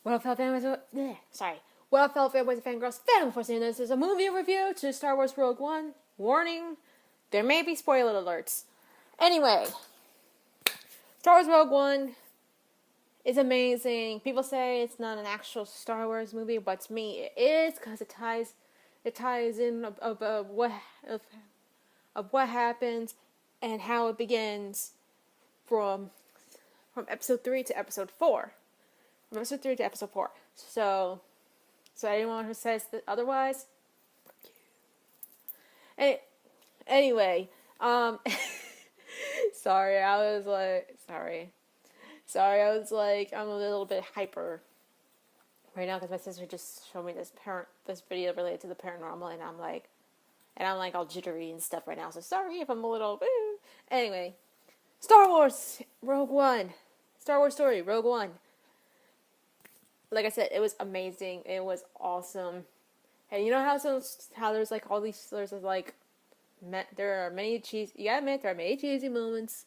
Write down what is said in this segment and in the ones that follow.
Well, fellow fanboys, sorry. Well, fellow fanboys and fangirls, Fandom before saying this is a movie review to Star Wars Rogue One. Warning, there may be spoiler alerts. Anyway, Star Wars Rogue One is amazing. People say it's not an actual Star Wars movie, but to me it is because it ties in of what happens and how it begins from episode 3 to episode 4. From episode 3 to episode 4. So anyone who says that otherwise, anyway, sorry, I was like, I'm a little bit hyper right now because my sister just showed me this video related to the paranormal, and I'm like all jittery and stuff right now. So sorry if I'm a little. Anyway, Star Wars Rogue One, Star Wars story Rogue One. Like I said, it was amazing. It was awesome. And you know how there's like all these, there are many cheesy. You gotta admit, there are many cheesy moments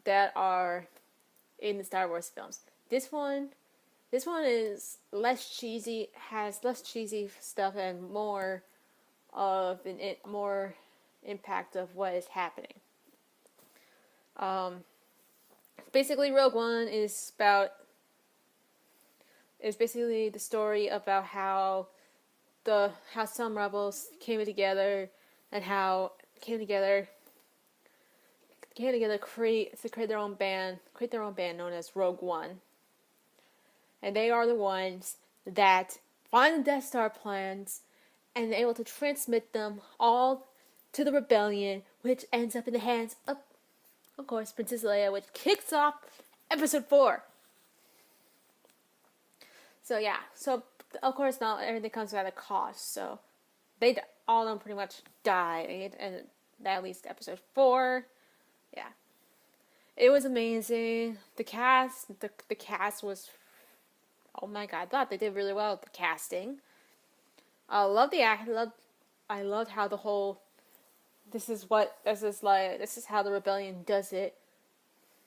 that are in the Star Wars films. This one is less cheesy, has less cheesy stuff, and more impact of what is happening. Basically, Rogue One is basically the story about how some rebels came together and how came together to create their own band known as Rogue One. And they are the ones that find the Death Star plans and able to transmit them all to the rebellion, which ends up in the hands of course, Princess Leia, which kicks off episode 4. So yeah, of course now everything comes at a cost. So all of them pretty much died, and at least episode 4. Yeah, it was amazing. The cast was, oh my god, I thought they did really well with the casting. I loved the act. I loved how the whole. This is how the rebellion does it.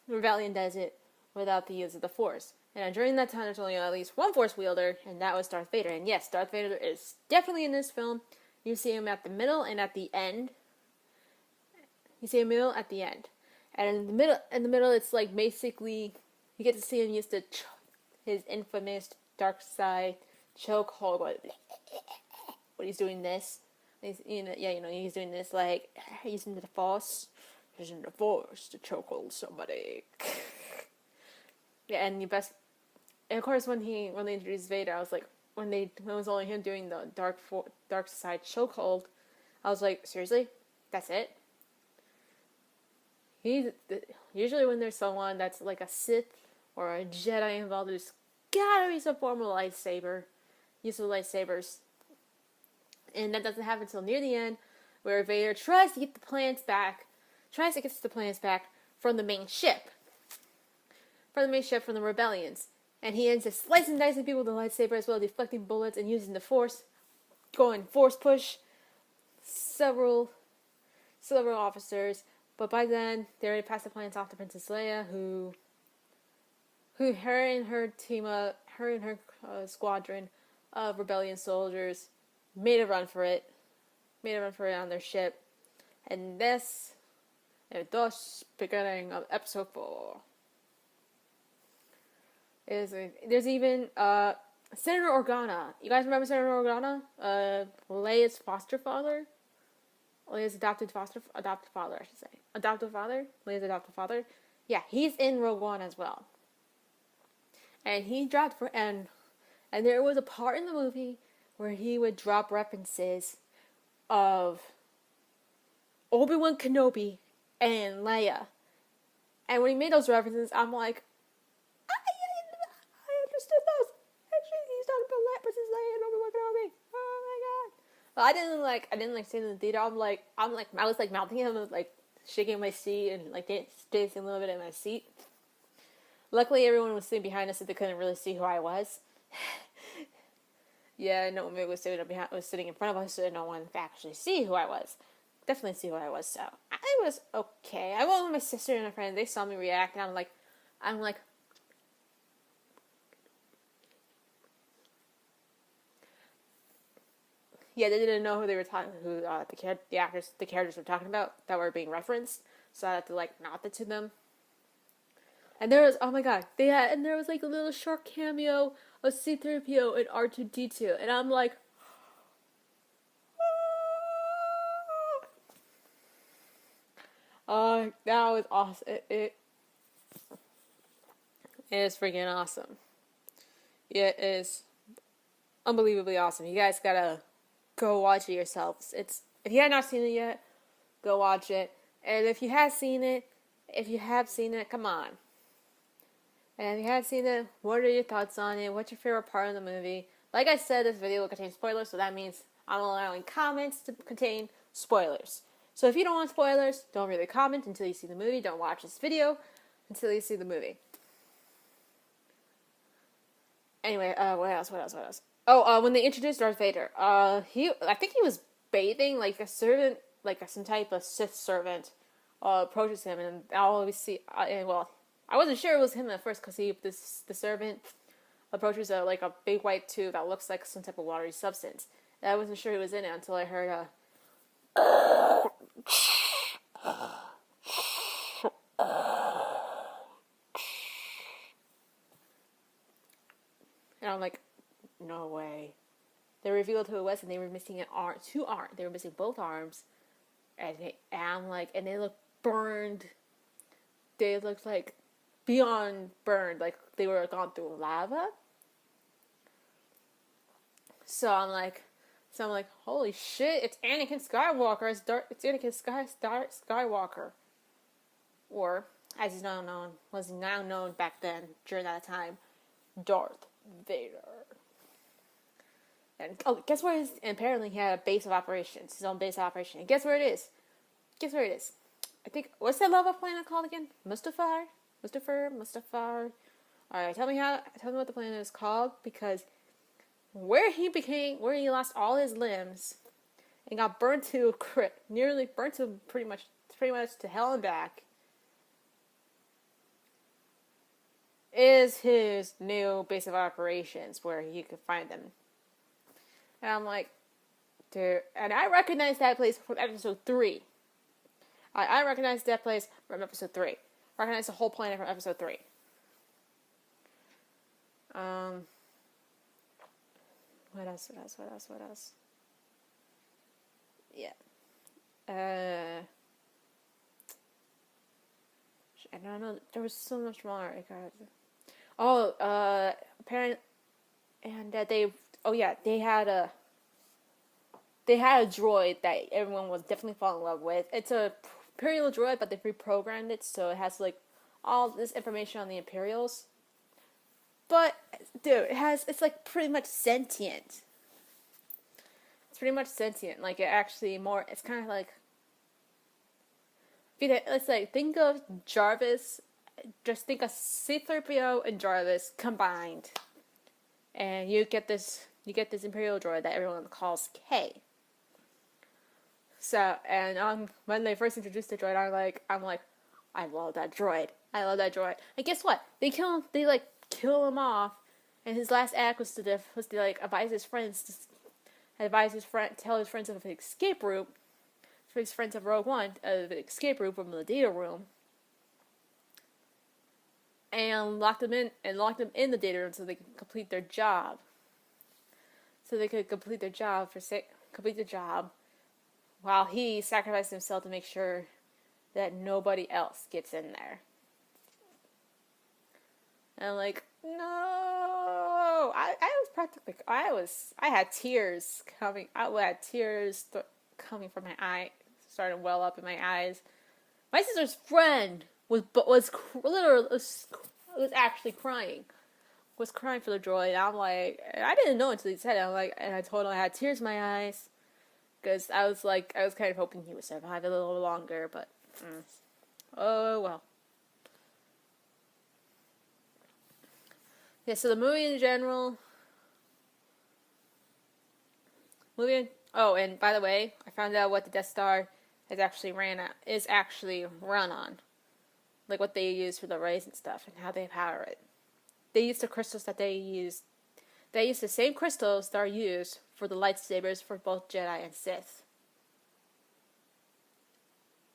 The rebellion does it without the use of the Force. And during that time, there's only at least one Force wielder, and that was Darth Vader. And yes, Darth Vader is definitely in this film. You see him at the middle and at the end. And in the middle, it's like basically you get to see him use his infamous dark side chokehold. When he's doing this, he's doing this like using the Force to chokehold somebody. Yeah, and of course, when they introduced Vader, I was like, when it was only him doing the dark side chokehold, I was like, seriously, that's it? Usually when there's someone that's like a Sith or a Jedi involved, there's gotta be some form of lightsaber, use of lightsabers, and that doesn't happen until near the end, where Vader tries to get the plans back from the main ship, from the rebellions. And he ends up slicing and dicing people with the lightsaber as well, deflecting bullets and using the Force, going Force push several officers. But by then, they already passed the plans off to Princess Leia, who her and her squadron of rebellion soldiers made a run for it on their ship. And thus beginning of episode 4. There's even Senator Organa. You guys remember Senator Organa? Leia's foster father. Leia's adopted father, I should say. Leia's adopted father. Yeah, he's in Rogue One as well. And he dropped and there was a part in the movie where he would drop references of Obi-Wan Kenobi and Leia. And when he made those references, I'm like, I understood those. Actually, he's talking about Princess Leia and Obi-Wan Kenobi. Oh my god. But I didn't say it in the theater. I was like mouthing him, like shaking my seat and like dancing a little bit in my seat. Luckily, everyone was sitting behind us, so they couldn't really see who I was. Yeah, no one was sitting in front of us, so no one could actually see who I was. Definitely see who I was. So it was okay. I went with my sister and a friend. They saw me react, and I'm like, yeah, they didn't know who they were talking, the actors, the characters were talking about that were being referenced. So I had to like mouth it to them. And there was, oh my god, and there was like a little short cameo of C-3PO and R2-D2, and I'm like, that was awesome. It is freaking awesome. It is unbelievably awesome. You guys gotta go watch it yourselves. If you have not seen it yet, go watch it. And if you have seen it, come on. And if you haven't seen it, what are your thoughts on it? What's your favorite part of the movie? Like I said, this video will contain spoilers, so that means I'm allowing comments to contain spoilers. So if you don't want spoilers, don't really comment until you see the movie. Don't watch this video until you see the movie. Anyway, what else? Oh, when they introduced Darth Vader, I think he was bathing, like a servant, some type of Sith servant, approaches him, and I always see, I wasn't sure it was him at first, because the servant approaches a big white tube that looks like some type of watery substance. And I wasn't sure he was in it until I heard and I'm like, no way. They revealed who it was, and they were missing two arms. They were missing both arms, and they looked burned. They looked like beyond burned, like they were gone through lava. So I'm like, holy shit! It's Anakin Skywalker. It's Anakin Skywalker, or as he's now known back then during that time, Darth Vader. And guess where it is? And apparently he had a base of operations, his own base of operations. And guess where it is? I think, what's that lava planet called again? Mustafar. Alright, tell me what the planet is called, because where he lost all his limbs and got burnt to nearly burnt to pretty much to hell and back, is his new base of operations where he could find them. And I'm like, dude, and I recognize that place from episode 3. I recognize that place from episode 3. Recognize the whole planet from episode 3. What else? Yeah. I don't know. There was so much more. Apparently, and that they had a droid that everyone was definitely falling in love with. It's a Imperial droid, but they reprogrammed it, so it has like all this information on the Imperials. But dude, it's like pretty much sentient. Like it actually more. It's kind of like, it's like, think of Jarvis. Just think of C-3PO and Jarvis combined, and you get this Imperial droid that everyone calls K. So, and when they first introduced the droid, I'm like, I love that droid. And guess what? They kill him off, and his last act was to like tell his friends of an escape route, for his friends of Rogue One, of an escape route from the data room, and locked them in the data room so they could complete their job. While he sacrificed himself to make sure that nobody else gets in there. And I'm like, no! I was practically, I had tears coming, coming from my eye, starting to well up in my eyes. My sister's friend was actually crying. Was crying for the droid, and I'm like, I didn't know until he said it. And I told him I had tears in my eyes, because I was kind of hoping he would survive a little longer, but, oh well. Yeah, so the movie in general, and by the way, I found out what the Death Star is actually run on, like what they use for the rays and stuff, and how they power it. They use the crystals that they use. They use the same crystals that are used for the lightsabers for both Jedi and Sith.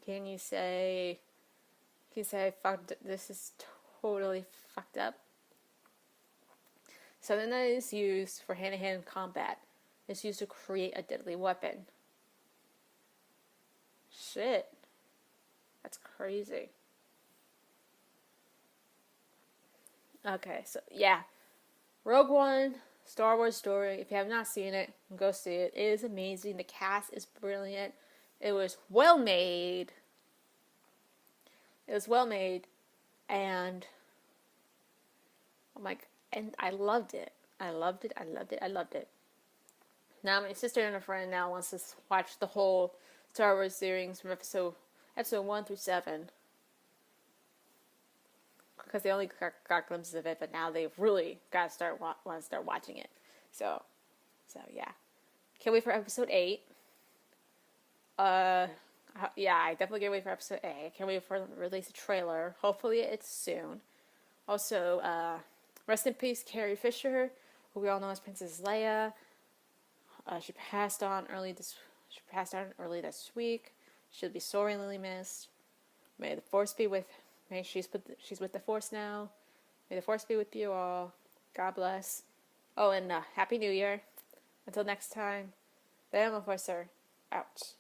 Can you say, this is totally fucked up? Something that is used for hand-to-hand combat is used to create a deadly weapon. Shit. That's crazy. Okay, so yeah. Rogue One, Star Wars story. If you have not seen it, go see it. It is amazing. The cast is brilliant. It was well made. And and I loved it. I loved it. Now my sister and a friend now wants to watch the whole Star Wars series from episode 1 through 7. Because they only got glimpses of it, but now they've really got to want to start watching it. So yeah. Can't wait for episode 8. Yeah, I definitely can't wait for episode 8. I can't wait for them to release a trailer. Hopefully it's soon. Also, rest in peace, Carrie Fisher, who we all know as Princess Leia. She passed on early this week. She'll be sorely missed. May the Force be with. She's with the Force now. May the Force be with you all. God bless. Oh, and Happy New Year. Until next time, the Emma Forcer out.